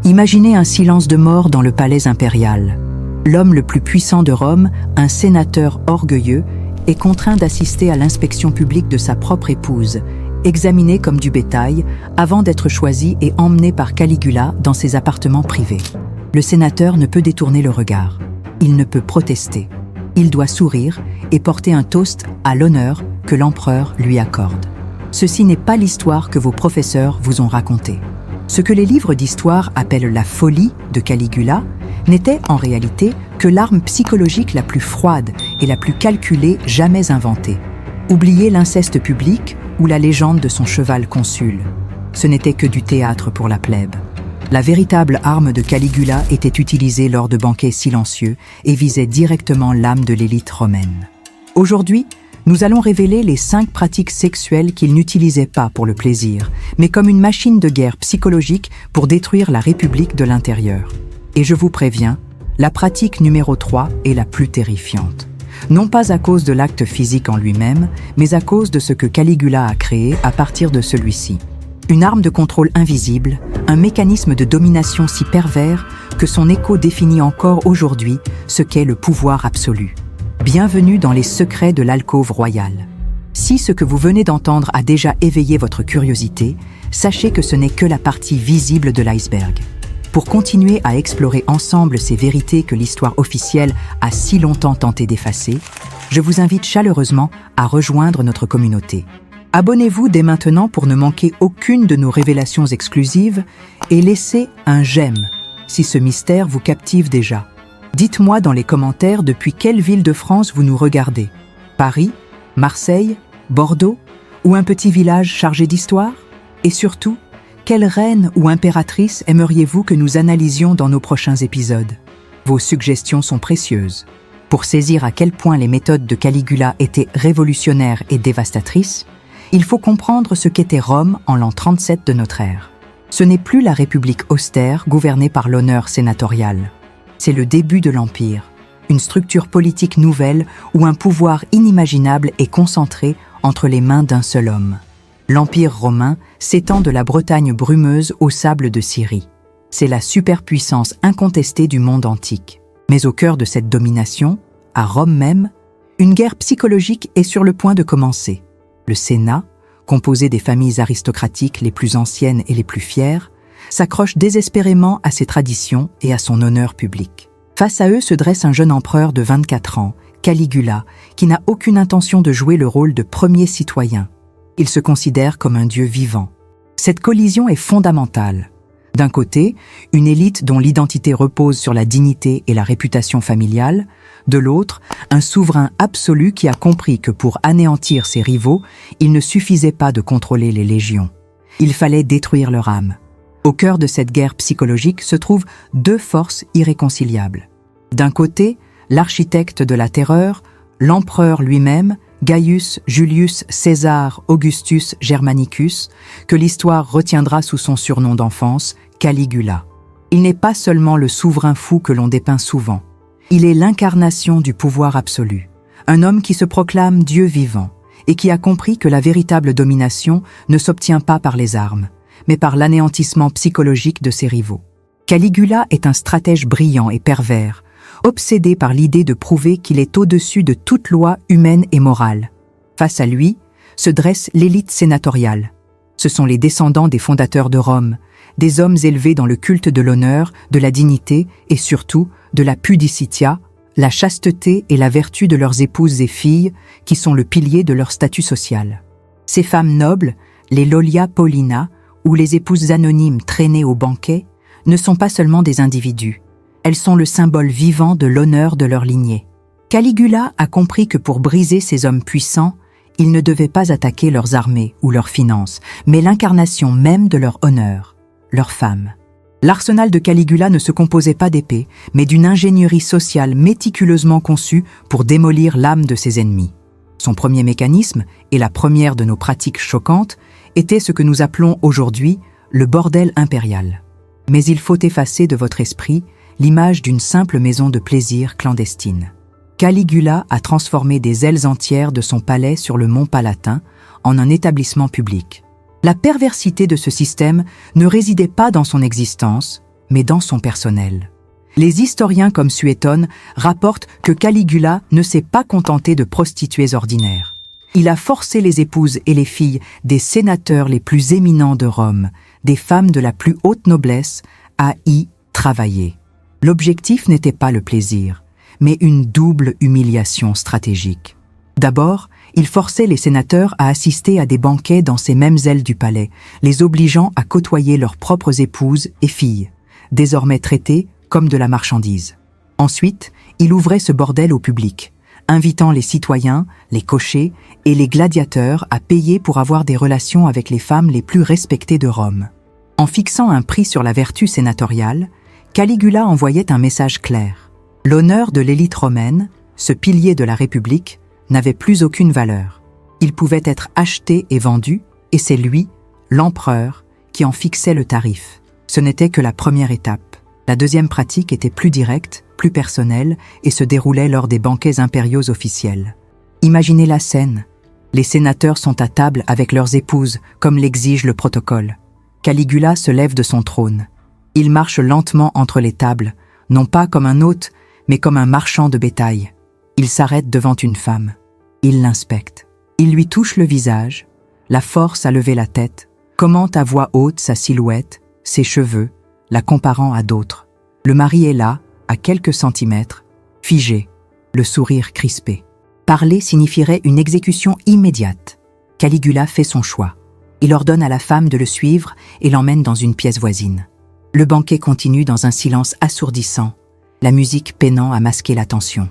Imaginez un silence de mort dans le palais impérial. L'homme le plus puissant de Rome, un sénateur orgueilleux, est contraint d'assister à l'inspection publique de sa propre épouse, examiné comme du bétail, avant d'être choisi et emmené par Caligula dans ses appartements privés. Le sénateur ne peut détourner le regard. Il ne peut protester. Il doit sourire et porter un toast à l'honneur que l'empereur lui accorde. Ceci n'est pas l'histoire que vos professeurs vous ont racontée. Ce que les livres d'histoire appellent la folie de Caligula n'était en réalité que l'arme psychologique la plus froide et la plus calculée jamais inventée. Oubliez l'inceste public ou la légende de son cheval consul. Ce n'était que du théâtre pour la plèbe. La véritable arme de Caligula était utilisée lors de banquets silencieux et visait directement l'âme de l'élite romaine. Aujourd'hui, nous allons révéler les 5 pratiques sexuelles qu'il n'utilisait pas pour le plaisir, mais comme une machine de guerre psychologique pour détruire la République de l'intérieur. Et je vous préviens, la pratique numéro 3 est la plus terrifiante. Non pas à cause de l'acte physique en lui-même, mais à cause de ce que Caligula a créé à partir de celui-ci. Une arme de contrôle invisible, un mécanisme de domination si pervers que son écho définit encore aujourd'hui ce qu'est le pouvoir absolu. Bienvenue dans les secrets de l'alcôve royale. Si ce que vous venez d'entendre a déjà éveillé votre curiosité, sachez que ce n'est que la partie visible de l'iceberg. Pour continuer à explorer ensemble ces vérités que l'histoire officielle a si longtemps tenté d'effacer, je vous invite chaleureusement à rejoindre notre communauté. Abonnez-vous dès maintenant pour ne manquer aucune de nos révélations exclusives et laissez un j'aime si ce mystère vous captive déjà. Dites-moi dans les commentaires depuis quelle ville de France vous nous regardez. Paris, Marseille, Bordeaux ou un petit village chargé d'histoire? Et surtout, quelle reine ou impératrice aimeriez-vous que nous analysions dans nos prochains épisodes? Vos suggestions sont précieuses. Pour saisir à quel point les méthodes de Caligula étaient révolutionnaires et dévastatrices, il faut comprendre ce qu'était Rome en l'an 37 de notre ère. Ce n'est plus la République austère gouvernée par l'honneur sénatorial. C'est le début de l'Empire, une structure politique nouvelle où un pouvoir inimaginable est concentré entre les mains d'un seul homme. L'Empire romain s'étend de la Bretagne brumeuse aux sables de Syrie. C'est la superpuissance incontestée du monde antique. Mais au cœur de cette domination, à Rome même, une guerre psychologique est sur le point de commencer. Le Sénat, composé des familles aristocratiques les plus anciennes et les plus fières, s'accroche désespérément à ses traditions et à son honneur public. Face à eux se dresse un jeune empereur de 24 ans, Caligula, qui n'a aucune intention de jouer le rôle de premier citoyen. Il se considère comme un dieu vivant. Cette collision est fondamentale. D'un côté, une élite dont l'identité repose sur la dignité et la réputation familiale. De l'autre, un souverain absolu qui a compris que pour anéantir ses rivaux, il ne suffisait pas de contrôler les légions. Il fallait détruire leur âme. Au cœur de cette guerre psychologique se trouvent 2 forces irréconciliables. D'un côté, l'architecte de la terreur, l'empereur lui-même, Gaius Julius César Augustus Germanicus, que l'histoire retiendra sous son surnom d'enfance, Caligula. Il n'est pas seulement le souverain fou que l'on dépeint souvent. Il est l'incarnation du pouvoir absolu, un homme qui se proclame Dieu vivant et qui a compris que la véritable domination ne s'obtient pas par les armes, mais par l'anéantissement psychologique de ses rivaux. Caligula est un stratège brillant et pervers, obsédé par l'idée de prouver qu'il est au-dessus de toute loi humaine et morale. Face à lui, se dresse l'élite sénatoriale. Ce sont les descendants des fondateurs de Rome, des hommes élevés dans le culte de l'honneur, de la dignité et surtout de la pudicitia, la chasteté et la vertu de leurs épouses et filles, qui sont le pilier de leur statut social. Ces femmes nobles, les Lollia Paulina, ou les épouses anonymes traînées au banquet, ne sont pas seulement des individus. Elles sont le symbole vivant de l'honneur de leur lignée. Caligula a compris que pour briser ces hommes puissants, il ne devait pas attaquer leurs armées ou leurs finances, mais l'incarnation même de leur honneur, leurs femmes. L'arsenal de Caligula ne se composait pas d'épées, mais d'une ingénierie sociale méticuleusement conçue pour démolir l'âme de ses ennemis. Son premier mécanisme, et la première de nos pratiques choquantes, était ce que nous appelons aujourd'hui le bordel impérial. Mais il faut effacer de votre esprit l'image d'une simple maison de plaisir clandestine. Caligula a transformé des ailes entières de son palais sur le mont Palatin en un établissement public. La perversité de ce système ne résidait pas dans son existence, mais dans son personnel. Les historiens comme Suétone rapportent que Caligula ne s'est pas contenté de prostituées ordinaires. Il a forcé les épouses et les filles des sénateurs les plus éminents de Rome, des femmes de la plus haute noblesse, à y travailler. L'objectif n'était pas le plaisir, mais une double humiliation stratégique. D'abord, il forçait les sénateurs à assister à des banquets dans ces mêmes ailes du palais, les obligeant à côtoyer leurs propres épouses et filles, désormais traitées comme de la marchandise. Ensuite, il ouvrait ce bordel au public, invitant les citoyens, les cochers et les gladiateurs à payer pour avoir des relations avec les femmes les plus respectées de Rome. En fixant un prix sur la vertu sénatoriale, Caligula envoyait un message clair. L'honneur de l'élite romaine, ce pilier de la République, n'avait plus aucune valeur. Il pouvait être acheté et vendu, et c'est lui, l'empereur, qui en fixait le tarif. Ce n'était que la première étape. La deuxième pratique était plus directe, plus personnelle, et se déroulait lors des banquets impériaux officiels. Imaginez la scène. Les sénateurs sont à table avec leurs épouses, comme l'exige le protocole. Caligula se lève de son trône. Il marche lentement entre les tables, non pas comme un hôte, mais comme un marchand de bétail. Il s'arrête devant une femme. Il l'inspecte. Il lui touche le visage, la force à lever la tête, commente à voix haute sa silhouette, ses cheveux, la comparant à d'autres. Le mari est là, à quelques centimètres, figé, le sourire crispé. Parler signifierait une exécution immédiate. Caligula fait son choix. Il ordonne à la femme de le suivre et l'emmène dans une pièce voisine. Le banquet continue dans un silence assourdissant, la musique peinant à masquer la tension.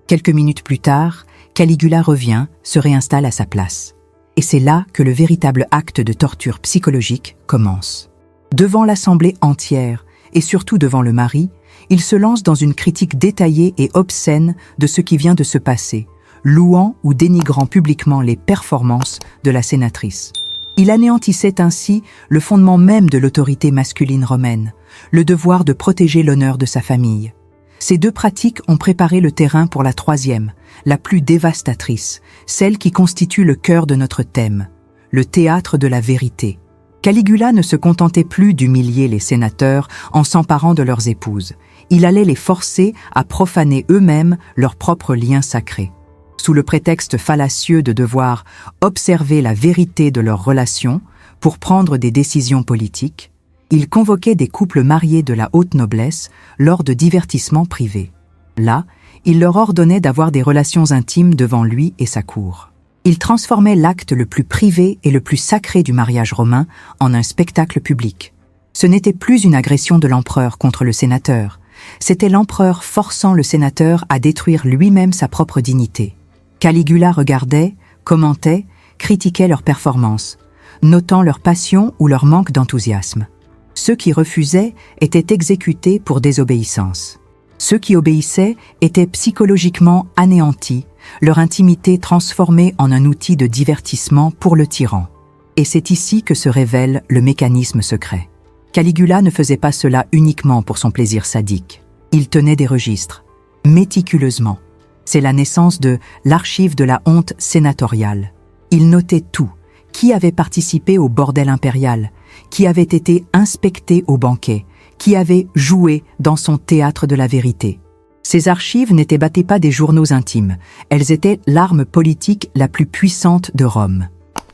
Quelques minutes plus tard, Caligula revient, se réinstalle à sa place. Et c'est là que le véritable acte de torture psychologique commence. Devant l'assemblée entière, et surtout devant le mari, il se lance dans une critique détaillée et obscène de ce qui vient de se passer, louant ou dénigrant publiquement les performances de la sénatrice. Il anéantissait ainsi le fondement même de l'autorité masculine romaine, le devoir de protéger l'honneur de sa famille. Ces deux pratiques ont préparé le terrain pour la troisième, la plus dévastatrice, celle qui constitue le cœur de notre thème, le théâtre de la vérité. Caligula ne se contentait plus d'humilier les sénateurs en s'emparant de leurs épouses. Il allait les forcer à profaner eux-mêmes leurs propres liens sacrés. Sous le prétexte fallacieux de devoir observer la vérité de leurs relations pour prendre des décisions politiques, il convoquait des couples mariés de la haute noblesse lors de divertissements privés. Là, il leur ordonnait d'avoir des relations intimes devant lui et sa cour. Il transformait l'acte le plus privé et le plus sacré du mariage romain en un spectacle public. Ce n'était plus une agression de l'empereur contre le sénateur, c'était l'empereur forçant le sénateur à détruire lui-même sa propre dignité. Caligula regardait, commentait, critiquait leurs performances, notant leur passion ou leur manque d'enthousiasme. Ceux qui refusaient étaient exécutés pour désobéissance. Ceux qui obéissaient étaient psychologiquement anéantis, leur intimité transformée en un outil de divertissement pour le tyran. Et c'est ici que se révèle le mécanisme secret. Caligula ne faisait pas cela uniquement pour son plaisir sadique. Il tenait des registres, méticuleusement. C'est la naissance de l'archive de la honte sénatoriale. Il notait tout. Qui avait participé au bordel impérial, qui avait été inspecté au banquet, qui avait joué dans son théâtre de la vérité. Ces archives n'étaient pas des journaux intimes, elles étaient l'arme politique la plus puissante de Rome.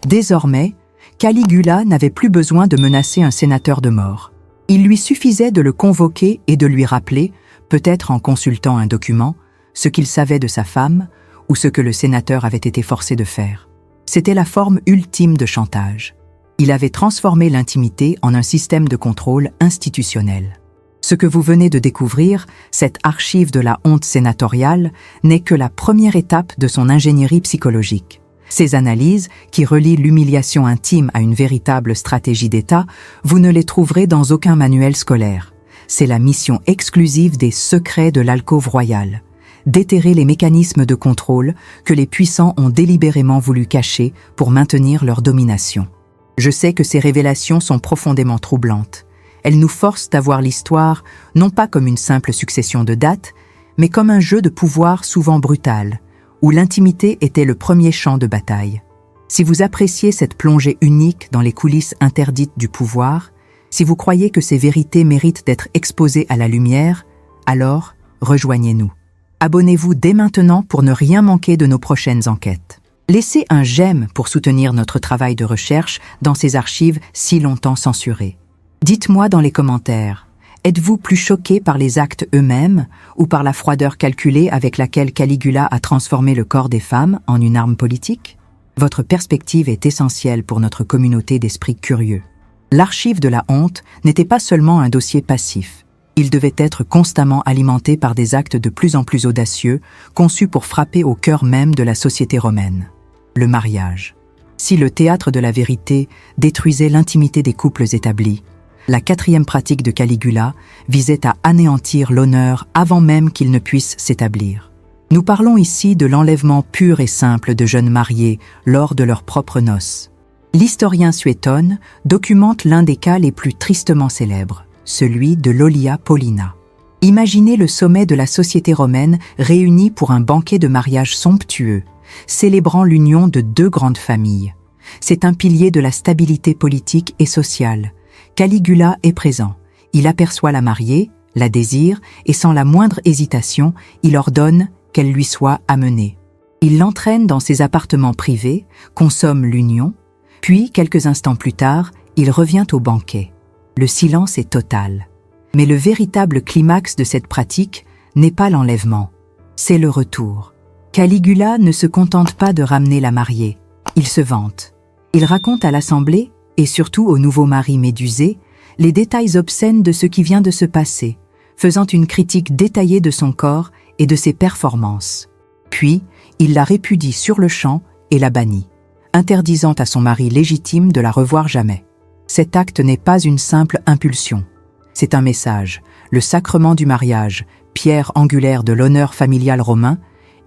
Désormais, Caligula n'avait plus besoin de menacer un sénateur de mort. Il lui suffisait de le convoquer et de lui rappeler, peut-être en consultant un document, ce qu'il savait de sa femme ou ce que le sénateur avait été forcé de faire. C'était la forme ultime de chantage. Il avait transformé l'intimité en un système de contrôle institutionnel. Ce que vous venez de découvrir, cette archive de la honte sénatoriale, n'est que la première étape de son ingénierie psychologique. Ces analyses, qui relient l'humiliation intime à une véritable stratégie d'État, vous ne les trouverez dans aucun manuel scolaire. C'est la mission exclusive des secrets de l'alcôve royale. Déterrer les mécanismes de contrôle que les puissants ont délibérément voulu cacher pour maintenir leur domination. Je sais que ces révélations sont profondément troublantes. Elles nous forcent à voir l'histoire non pas comme une simple succession de dates, mais comme un jeu de pouvoir souvent brutal, où l'intimité était le premier champ de bataille. Si vous appréciez cette plongée unique dans les coulisses interdites du pouvoir, Si vous croyez que ces vérités méritent d'être exposées à la lumière, alors rejoignez-nous. Abonnez-vous dès maintenant pour ne rien manquer de nos prochaines enquêtes. Laissez un j'aime pour soutenir notre travail de recherche dans ces archives si longtemps censurées. Dites-moi dans les commentaires, êtes-vous plus choqué par les actes eux-mêmes ou par la froideur calculée avec laquelle Caligula a transformé le corps des femmes en une arme politique? Votre perspective est essentielle pour notre communauté d'esprits curieux. L'archive de la honte n'était pas seulement un dossier passif. Il devait être constamment alimenté par des actes de plus en plus audacieux, conçus pour frapper au cœur même de la société romaine. Le mariage. Si le théâtre de la vérité détruisait l'intimité des couples établis, la quatrième pratique de Caligula visait à anéantir l'honneur avant même qu'il ne puisse s'établir. Nous parlons ici de l'enlèvement pur et simple de jeunes mariés lors de leurs propres noces. L'historien Suétone documente l'un des cas les plus tristement célèbres, celui de Lollia Paulina. Imaginez le sommet de la société romaine réuni pour un banquet de mariage somptueux, célébrant l'union de deux grandes familles. C'est un pilier de la stabilité politique et sociale. Caligula est présent. Il aperçoit la mariée, la désire, et sans la moindre hésitation, il ordonne qu'elle lui soit amenée. Il l'entraîne dans ses appartements privés, consomme l'union, puis, quelques instants plus tard, il revient au banquet. Le silence est total. Mais le véritable climax de cette pratique n'est pas l'enlèvement, c'est le retour. Caligula ne se contente pas de ramener la mariée, il se vante. Il raconte à l'assemblée, et surtout au nouveau mari médusé, les détails obscènes de ce qui vient de se passer, faisant une critique détaillée de son corps et de ses performances. Puis, il la répudie sur le champ et la bannit, interdisant à son mari légitime de la revoir jamais. Cet acte n'est pas une simple impulsion. C'est un message. Le sacrement du mariage, pierre angulaire de l'honneur familial romain,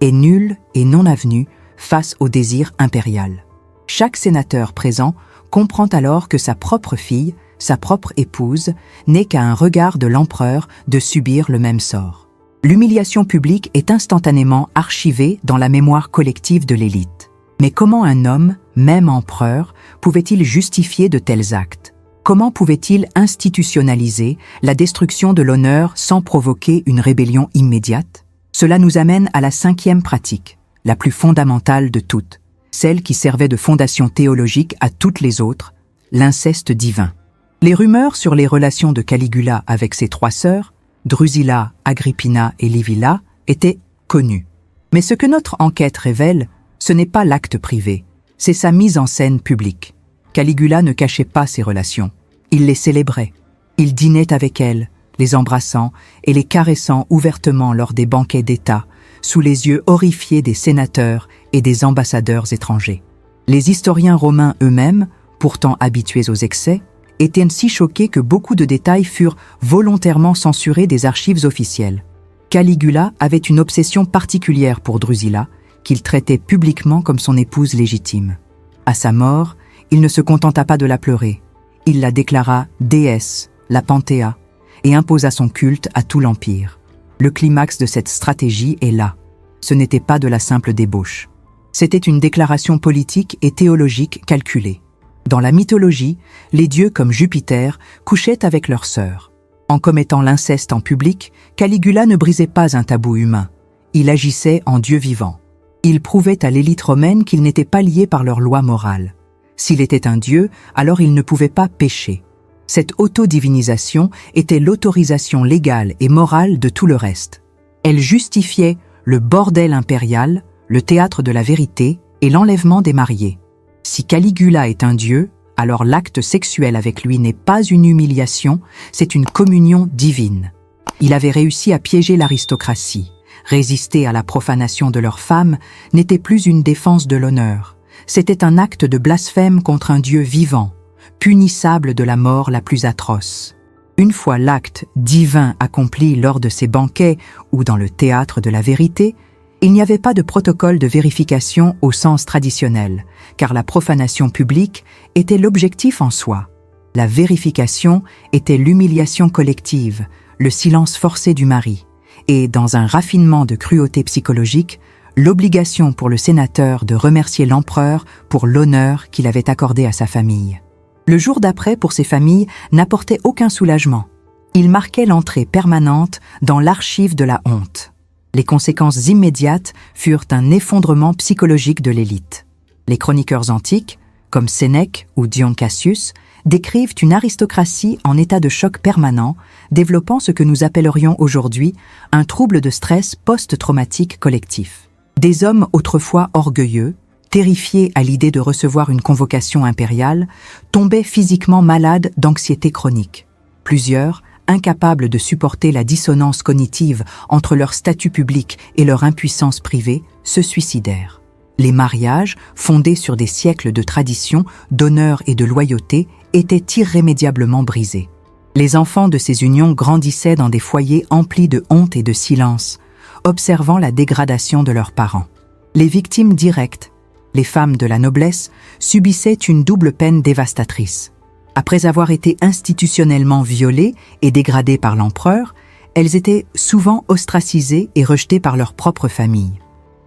est nul et non avenu face au désir impérial. Chaque sénateur présent comprend alors que sa propre fille, sa propre épouse, n'est qu'à un regard de l'empereur de subir le même sort. L'humiliation publique est instantanément archivée dans la mémoire collective de l'élite. Mais comment un homme, même empereur, pouvait-il justifier de tels actes? Comment pouvait-il institutionnaliser la destruction de l'honneur sans provoquer une rébellion immédiate? Cela nous amène à la cinquième pratique, la plus fondamentale de toutes, celle qui servait de fondation théologique à toutes les autres, l'inceste divin. Les rumeurs sur les relations de Caligula avec ses trois sœurs, Drusilla, Agrippina et Livilla, étaient connues. Mais ce que notre enquête révèle, ce n'est pas l'acte privé, c'est sa mise en scène publique. Caligula ne cachait pas ses relations, il les célébrait. Il dînait avec elles, les embrassant et les caressant ouvertement lors des banquets d'État, sous les yeux horrifiés des sénateurs et des ambassadeurs étrangers. Les historiens romains eux-mêmes, pourtant habitués aux excès, étaient si choqués que beaucoup de détails furent volontairement censurés des archives officielles. Caligula avait une obsession particulière pour Drusilla, qu'il traitait publiquement comme son épouse légitime. À sa mort, il ne se contenta pas de la pleurer. Il la déclara déesse, la Panthéa, et imposa son culte à tout l'Empire. Le climax de cette stratégie est là. Ce n'était pas de la simple débauche. C'était une déclaration politique et théologique calculée. Dans la mythologie, les dieux comme Jupiter couchaient avec leurs sœurs. En commettant l'inceste en public, Caligula ne brisait pas un tabou humain. Il agissait en Dieu vivant. Il prouvait à l'élite romaine qu'il n'était pas lié par leur loi morale. S'il était un dieu, alors il ne pouvait pas pécher. Cette autodivinisation était l'autorisation légale et morale de tout le reste. Elle justifiait le bordel impérial, le théâtre de la vérité et l'enlèvement des mariés. Si Caligula est un dieu, alors l'acte sexuel avec lui n'est pas une humiliation, c'est une communion divine. Il avait réussi à piéger l'aristocratie. Résister à la profanation de leurs femmes n'était plus une défense de l'honneur. C'était un acte de blasphème contre un Dieu vivant, punissable de la mort la plus atroce. Une fois l'acte divin accompli lors de ces banquets ou dans le théâtre de la vérité, il n'y avait pas de protocole de vérification au sens traditionnel, car la profanation publique était l'objectif en soi. La vérification était l'humiliation collective, le silence forcé du mari, et, dans un raffinement de cruauté psychologique, l'obligation pour le sénateur de remercier l'empereur pour l'honneur qu'il avait accordé à sa famille. Le jour d'après, pour ces familles, n'apportait aucun soulagement. Il marquait l'entrée permanente dans l'archive de la honte. Les conséquences immédiates furent un effondrement psychologique de l'élite. Les chroniqueurs antiques, comme Sénèque ou Dion Cassius, décrivent une aristocratie en état de choc permanent, développant ce que nous appellerions aujourd'hui un trouble de stress post-traumatique collectif. Des hommes autrefois orgueilleux, terrifiés à l'idée de recevoir une convocation impériale, tombaient physiquement malades d'anxiété chronique. Plusieurs, incapables de supporter la dissonance cognitive entre leur statut public et leur impuissance privée, se suicidèrent. Les mariages, fondés sur des siècles de traditions, d'honneur et de loyauté, étaient irrémédiablement brisés. Les enfants de ces unions grandissaient dans des foyers emplis de honte et de silence, observant la dégradation de leurs parents. Les victimes directes, les femmes de la noblesse, subissaient une double peine dévastatrice. Après avoir été institutionnellement violées et dégradées par l'empereur, elles étaient souvent ostracisées et rejetées par leur propre famille.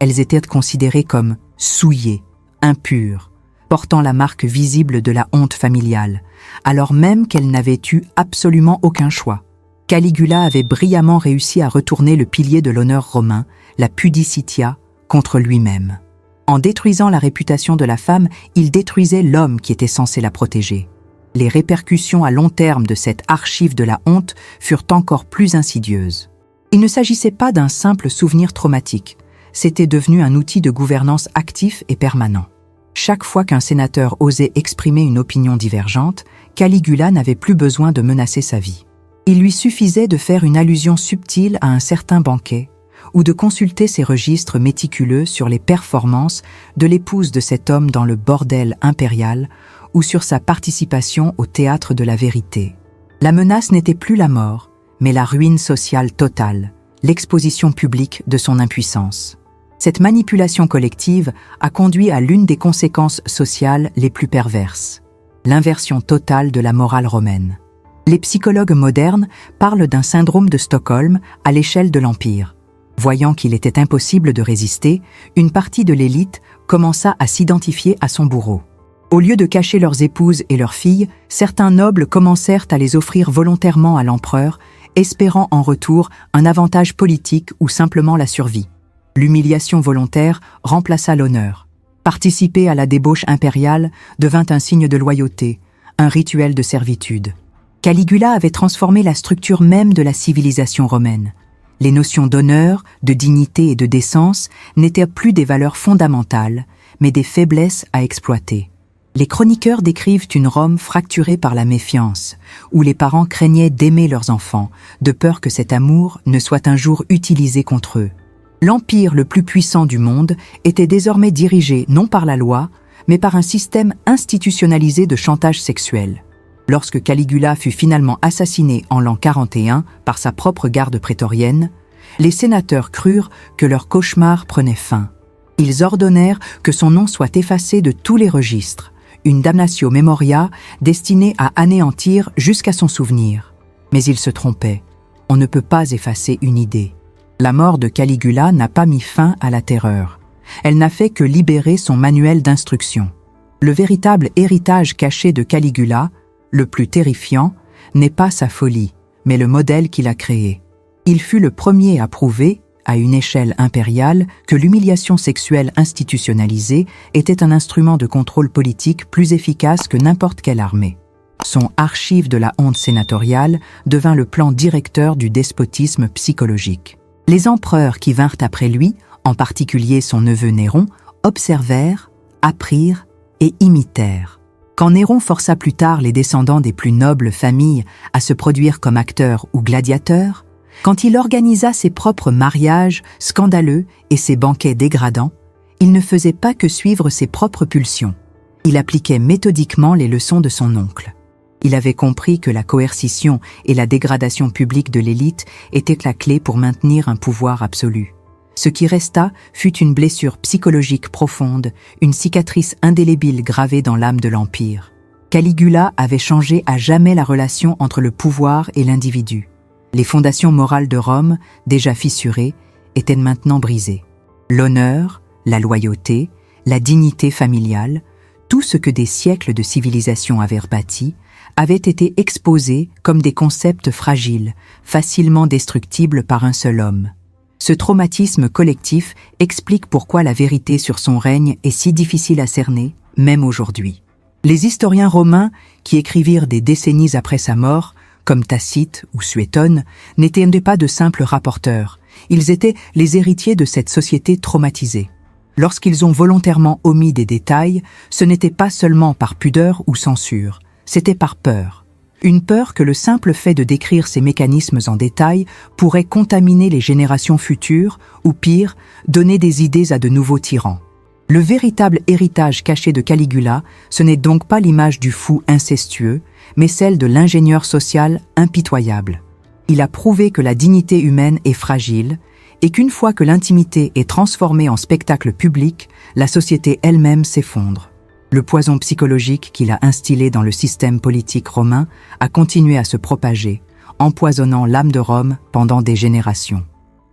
Elles étaient considérées comme souillées, impures, portant la marque visible de la honte familiale, alors même qu'elles n'avaient eu absolument aucun choix. Caligula avait brillamment réussi à retourner le pilier de l'honneur romain, la pudicitia, contre lui-même. En détruisant la réputation de la femme, il détruisait l'homme qui était censé la protéger. Les répercussions à long terme de cette archive de la honte furent encore plus insidieuses. Il ne s'agissait pas d'un simple souvenir traumatique, c'était devenu un outil de gouvernance actif et permanent. Chaque fois qu'un sénateur osait exprimer une opinion divergente, Caligula n'avait plus besoin de menacer sa vie. Il lui suffisait de faire une allusion subtile à un certain banquet ou de consulter ses registres méticuleux sur les performances de l'épouse de cet homme dans le bordel impérial ou sur sa participation au théâtre de la vérité. La menace n'était plus la mort, mais la ruine sociale totale, l'exposition publique de son impuissance. Cette manipulation collective a conduit à l'une des conséquences sociales les plus perverses, l'inversion totale de la morale romaine. Les psychologues modernes parlent d'un syndrome de Stockholm à l'échelle de l'Empire. Voyant qu'il était impossible de résister, une partie de l'élite commença à s'identifier à son bourreau. Au lieu de cacher leurs épouses et leurs filles, certains nobles commencèrent à les offrir volontairement à l'empereur, espérant en retour un avantage politique ou simplement la survie. L'humiliation volontaire remplaça l'honneur. Participer à la débauche impériale devint un signe de loyauté, un rituel de servitude. Caligula avait transformé la structure même de la civilisation romaine. Les notions d'honneur, de dignité et de décence n'étaient plus des valeurs fondamentales, mais des faiblesses à exploiter. Les chroniqueurs décrivent une Rome fracturée par la méfiance, où les parents craignaient d'aimer leurs enfants, de peur que cet amour ne soit un jour utilisé contre eux. L'empire le plus puissant du monde était désormais dirigé non par la loi, mais par un système institutionnalisé de chantage sexuel. Lorsque Caligula fut finalement assassiné en l'an 41 par sa propre garde prétorienne, les sénateurs crurent que leur cauchemar prenait fin. Ils ordonnèrent que son nom soit effacé de tous les registres, une damnatio memoria destinée à anéantir jusqu'à son souvenir. Mais ils se trompaient. On ne peut pas effacer une idée. La mort de Caligula n'a pas mis fin à la terreur. Elle n'a fait que libérer son manuel d'instruction. Le véritable héritage caché de Caligula, le plus terrifiant, n'est pas sa folie, mais le modèle qu'il a créé. Il fut le premier à prouver, à une échelle impériale, que l'humiliation sexuelle institutionnalisée était un instrument de contrôle politique plus efficace que n'importe quelle armée. Son archive de la honte sénatoriale devint le plan directeur du despotisme psychologique. Les empereurs qui vinrent après lui, en particulier son neveu Néron, observèrent, apprirent et imitèrent. Quand Néron força plus tard les descendants des plus nobles familles à se produire comme acteurs ou gladiateurs, quand il organisa ses propres mariages scandaleux et ses banquets dégradants, il ne faisait pas que suivre ses propres pulsions. Il appliquait méthodiquement les leçons de son oncle. Il avait compris que la coercition et la dégradation publique de l'élite étaient la clé pour maintenir un pouvoir absolu. Ce qui resta fut une blessure psychologique profonde, une cicatrice indélébile gravée dans l'âme de l'Empire. Caligula avait changé à jamais la relation entre le pouvoir et l'individu. Les fondations morales de Rome, déjà fissurées, étaient maintenant brisées. L'honneur, la loyauté, la dignité familiale, Tout ce que des siècles de civilisation avaient bâti avait été exposé comme des concepts fragiles, facilement destructibles par un seul homme. Ce traumatisme collectif explique pourquoi la vérité sur son règne est si difficile à cerner, même aujourd'hui. Les historiens romains, qui écrivirent des décennies après sa mort, comme Tacite ou Suétone, n'étaient pas de simples rapporteurs. Ils étaient les héritiers de cette société traumatisée. Lorsqu'ils ont volontairement omis des détails, ce n'était pas seulement par pudeur ou censure, c'était par peur. Une peur que le simple fait de décrire ces mécanismes en détail pourrait contaminer les générations futures ou pire, donner des idées à de nouveaux tyrans. Le véritable héritage caché de Caligula, ce n'est donc pas l'image du fou incestueux, mais celle de l'ingénieur social impitoyable. Il a prouvé que la dignité humaine est fragile et qu'une fois que l'intimité est transformée en spectacle public, la société elle-même s'effondre. Le poison psychologique qu'il a instillé dans le système politique romain a continué à se propager, empoisonnant l'âme de Rome pendant des générations.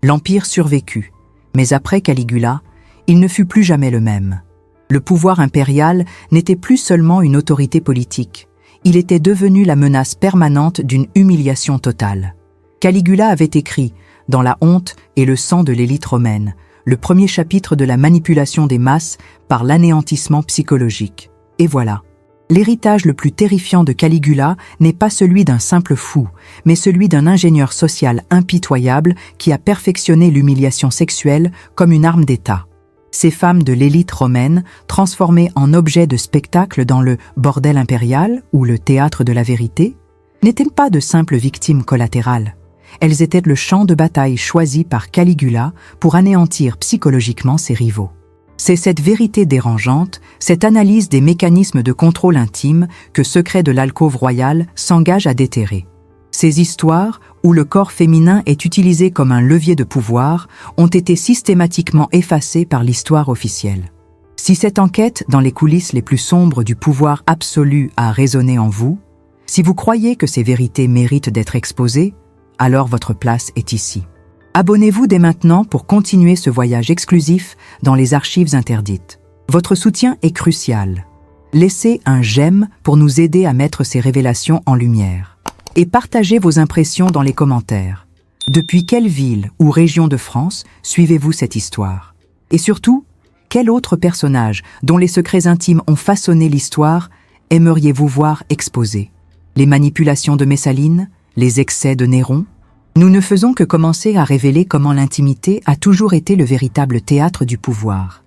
L'Empire survécut, mais après Caligula, il ne fut plus jamais le même. Le pouvoir impérial n'était plus seulement une autorité politique, il était devenu la menace permanente d'une humiliation totale. Caligula avait écrit, dans la honte et le sang de l'élite romaine, le premier chapitre de la manipulation des masses par l'anéantissement psychologique. Et voilà. L'héritage le plus terrifiant de Caligula n'est pas celui d'un simple fou, mais celui d'un ingénieur social impitoyable qui a perfectionné l'humiliation sexuelle comme une arme d'État. Ces femmes de l'élite romaine, transformées en objets de spectacle dans le bordel impérial ou le théâtre de la vérité, n'étaient pas de simples victimes collatérales. Elles étaient le champ de bataille choisi par Caligula pour anéantir psychologiquement ses rivaux. C'est cette vérité dérangeante, cette analyse des mécanismes de contrôle intime que Secret de l'alcôve royale s'engage à déterrer. Ces histoires, où le corps féminin est utilisé comme un levier de pouvoir, ont été systématiquement effacées par l'histoire officielle. Si cette enquête dans les coulisses les plus sombres du pouvoir absolu a résonné en vous, si vous croyez que ces vérités méritent d'être exposées, alors votre place est ici. Abonnez-vous dès maintenant pour continuer ce voyage exclusif dans les archives interdites. Votre soutien est crucial. Laissez un j'aime pour nous aider à mettre ces révélations en lumière. Et partagez vos impressions dans les commentaires. Depuis quelle ville ou région de France suivez-vous cette histoire? Et surtout, quel autre personnage dont les secrets intimes ont façonné l'histoire aimeriez-vous voir exposé? Les manipulations de Messaline? Les excès de Néron? Nous ne faisons que commencer à révéler comment l'intimité a toujours été le véritable théâtre du pouvoir.